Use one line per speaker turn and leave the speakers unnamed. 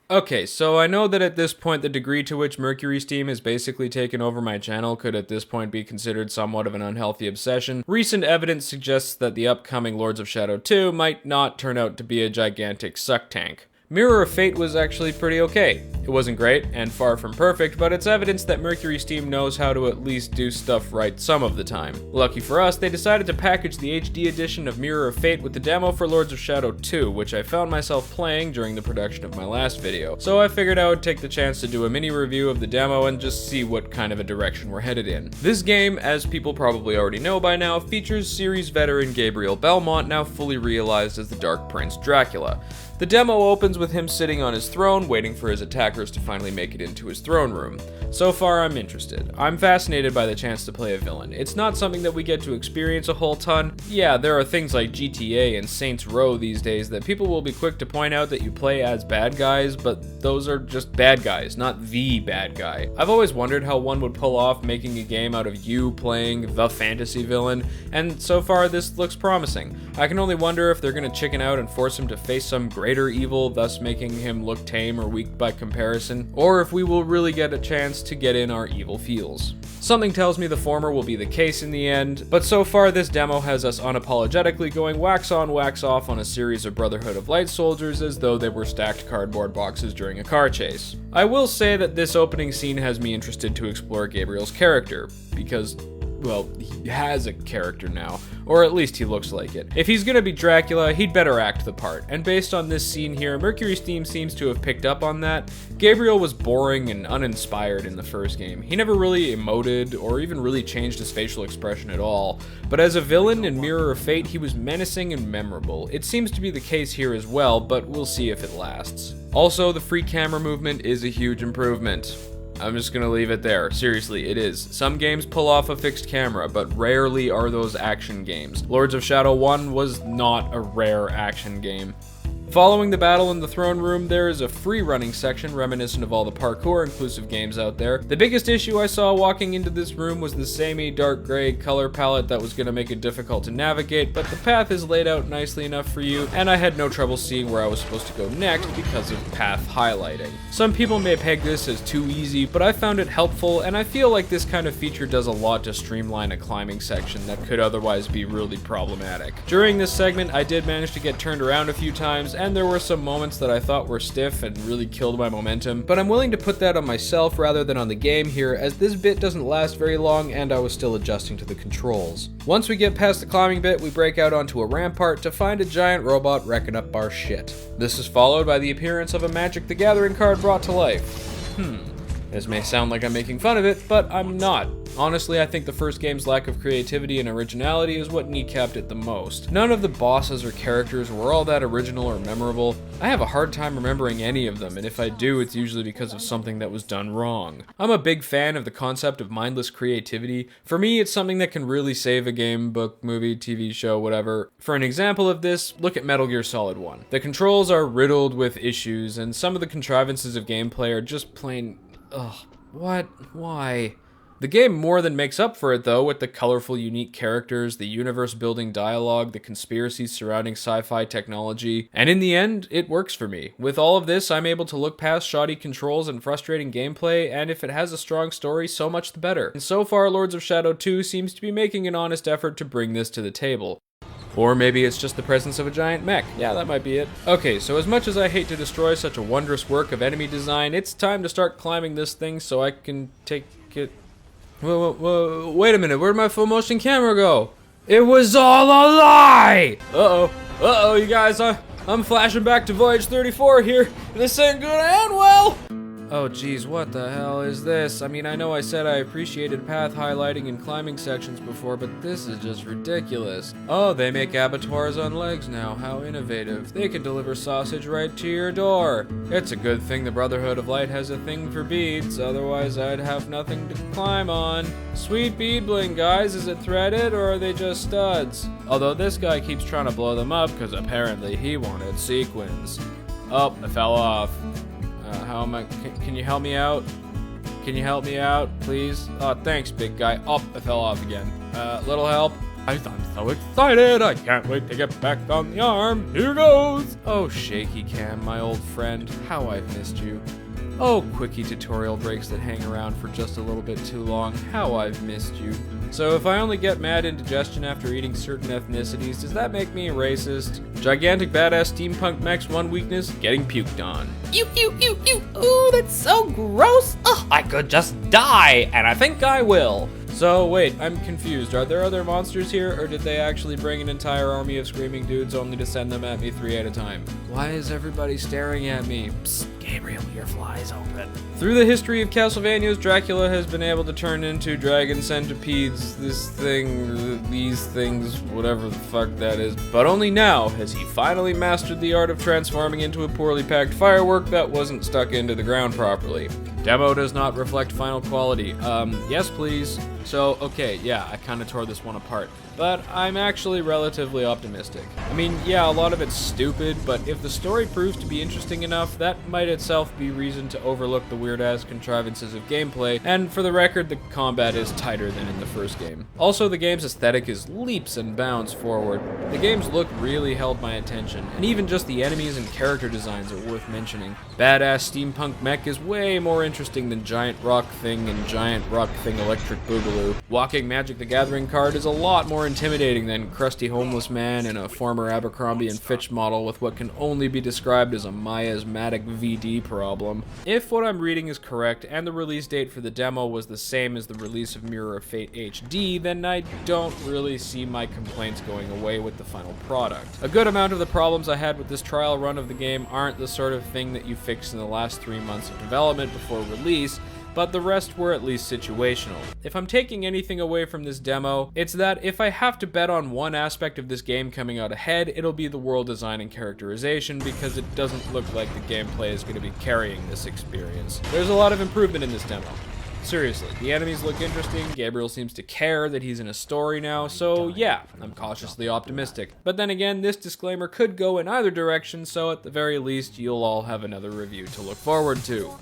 Okay, so I know that at this point the degree to which Mercury Steam has basically taken over my channel could at this point be considered somewhat of an unhealthy obsession. Recent evidence suggests that the upcoming Lords of Shadow 2 might not turn out to be a gigantic suck tank. Mirror of Fate was actually pretty okay. It wasn't great, and far from perfect, but it's evidence that Mercury Steam knows how to at least do stuff right some of the time. Lucky for us, they decided to package the HD edition of Mirror of Fate with the demo for Lords of Shadow 2, which I found myself playing during the production of my last video. So I figured I would take the chance to do a mini review of the demo and just see what kind of a direction we're headed in. This game, as people probably already know by now, features series veteran Gabriel Belmont, now fully realized as the Dark Prince Dracula. The demo opens with him sitting on his throne, waiting for his attackers to finally make it into his throne room. So far, I'm interested. I'm fascinated by the chance to play a villain. It's not something that we get to experience a whole ton. Yeah, there are things like GTA and Saints Row these days that people will be quick to point out that you play as bad guys, but those are just bad guys, not the bad guy. I've always wondered how one would pull off making a game out of you playing the fantasy villain, and so far this looks promising. I can only wonder if they're gonna chicken out and force him to face some greater evil, thus making him look tame or weak by comparison, or if we will really get a chance to get in our evil feels. Something tells me the former will be the case in the end, but so far this demo has us unapologetically going wax on, wax off on a series of Brotherhood of Light soldiers as though they were stacked cardboard boxes during a car chase. I will say that this opening scene has me interested to explore Gabriel's character, because, well, he has a character now, or at least he looks like it. If he's gonna be Dracula, he'd better act the part, and based on this scene here, Mercury Steam seems to have picked up on that. Gabriel was boring and uninspired in the first game. He never really emoted, or even really changed his facial expression at all, but as a villain in Mirror of Fate, he was menacing and memorable. It seems to be the case here as well, but we'll see if it lasts. Also, the free camera movement is a huge improvement. I'm just gonna leave it there. Seriously, it is. Some games pull off a fixed camera, but rarely are those action games. Lords of Shadow 1 was not a rare action game. Following the battle in the throne room, there is a free running section reminiscent of all the parkour inclusive games out there. The biggest issue I saw walking into this room was the samey dark gray color palette that was going to make it difficult to navigate, but the path is laid out nicely enough for you, and I had no trouble seeing where I was supposed to go next because of path highlighting. Some people may peg this as too easy, but I found it helpful, and I feel like this kind of feature does a lot to streamline a climbing section that could otherwise be really problematic. During this segment, I did manage to get turned around a few times, and there were some moments that I thought were stiff and really killed my momentum, but I'm willing to put that on myself rather than on the game here, as this bit doesn't last very long and I was still adjusting to the controls. Once we get past the climbing bit, we break out onto a rampart to find a giant robot wrecking up our shit. This is followed by the appearance of a Magic the Gathering card brought to life. This may sound like I'm making fun of it, but I'm not. Honestly, I think the first game's lack of creativity and originality is what kneecapped it the most. None of the bosses or characters were all that original or memorable. I have a hard time remembering any of them, and if I do, it's usually because of something that was done wrong. I'm a big fan of the concept of mindless creativity. For me, it's something that can really save a game, book, movie, TV show, whatever. For an example of this, look at Metal Gear Solid 1. The controls are riddled with issues, and some of the contrivances of gameplay are just plain... ugh, what? Why? The game more than makes up for it though, with the colorful, unique characters, the universe-building dialogue, the conspiracies surrounding sci-fi technology, and in the end, it works for me. With all of this, I'm able to look past shoddy controls and frustrating gameplay, and if it has a strong story, so much the better. And so far, Lords of Shadow 2 seems to be making an honest effort to bring this to the table. Or maybe it's just the presence of a giant mech. Yeah, that might be it. Okay, so as much as I hate to destroy such a wondrous work of enemy design, it's time to start climbing this thing so I can take it... Whoa, wait a minute, where'd my full motion camera go? It was all a lie! Uh-oh, you guys, I'm flashing back to Voyage 34 here, and this ain't gonna end well! Oh geez, what the hell is this? I mean, I know I said I appreciated path highlighting and climbing sections before, but this is just ridiculous. Oh, they make abattoirs on legs now. How innovative. They can deliver sausage right to your door. It's a good thing the Brotherhood of Light has a thing for beads, otherwise I'd have nothing to climb on. Sweet bead bling, guys. Is it threaded or are they just studs? Although this guy keeps trying to blow them up because apparently he wanted sequins. Oh, I fell off. How am I? Can you help me out? Can you help me out, please? Oh, thanks, big guy. Oh, I fell off again. Little help? I'm so excited, I can't wait to get back on the arm. Here goes! Oh, Shaky Cam, my old friend, how I've missed you. Oh, quickie tutorial breaks that hang around for just a little bit too long, how I've missed you. So if I only get mad indigestion after eating certain ethnicities, does that make me a racist? Gigantic badass steampunk mech's one weakness, getting puked on.
Ew, ew, ew, ew, ooh, that's so gross. Ugh, I could just die, and I think I will.
So wait, I'm confused. Are there other monsters here, or did they actually bring an entire army of screaming dudes only to send them at me 3 at a time? Why is everybody staring at me? Psst, Gabriel, your fly's open. Through the history of Castlevanias, Dracula has been able to turn into dragon centipedes, this thing, these things, whatever the fuck that is. But only now has he finally mastered the art of transforming into a poorly packed firework that wasn't stuck into the ground properly. Demo does not reflect final quality. Yes please. So, okay, yeah, I kinda tore this one apart. But I'm actually relatively optimistic. I mean, yeah, a lot of it's stupid, but if the story proves to be interesting enough, that might itself be reason to overlook the weird-ass contrivances of gameplay, and for the record, the combat is tighter than in the first game. Also, the game's aesthetic is leaps and bounds forward. The game's look really held my attention, and even just the enemies and character designs are worth mentioning. Badass steampunk mech is way more interesting than Giant Rock Thing and Giant Rock Thing Electric Boogaloo. Walking Magic the Gathering card is a lot more intimidating than crusty homeless man and a former Abercrombie & Fitch model with what can only be described as a miasmatic VD problem. If what I'm reading is correct, and the release date for the demo was the same as the release of Mirror of Fate HD, then I don't really see my complaints going away with the final product. A good amount of the problems I had with this trial run of the game aren't the sort of thing that you fix in the last 3 months of development before release, but the rest were at least situational. If I'm taking anything away from this demo, it's that if I have to bet on one aspect of this game coming out ahead, it'll be the world design and characterization, because it doesn't look like the gameplay is going to be carrying this experience. There's a lot of improvement in this demo. Seriously, the enemies look interesting, Gabriel seems to care that he's in a story now, so yeah, I'm cautiously optimistic. But then again, this disclaimer could go in either direction, so at the very least, you'll all have another review to look forward to.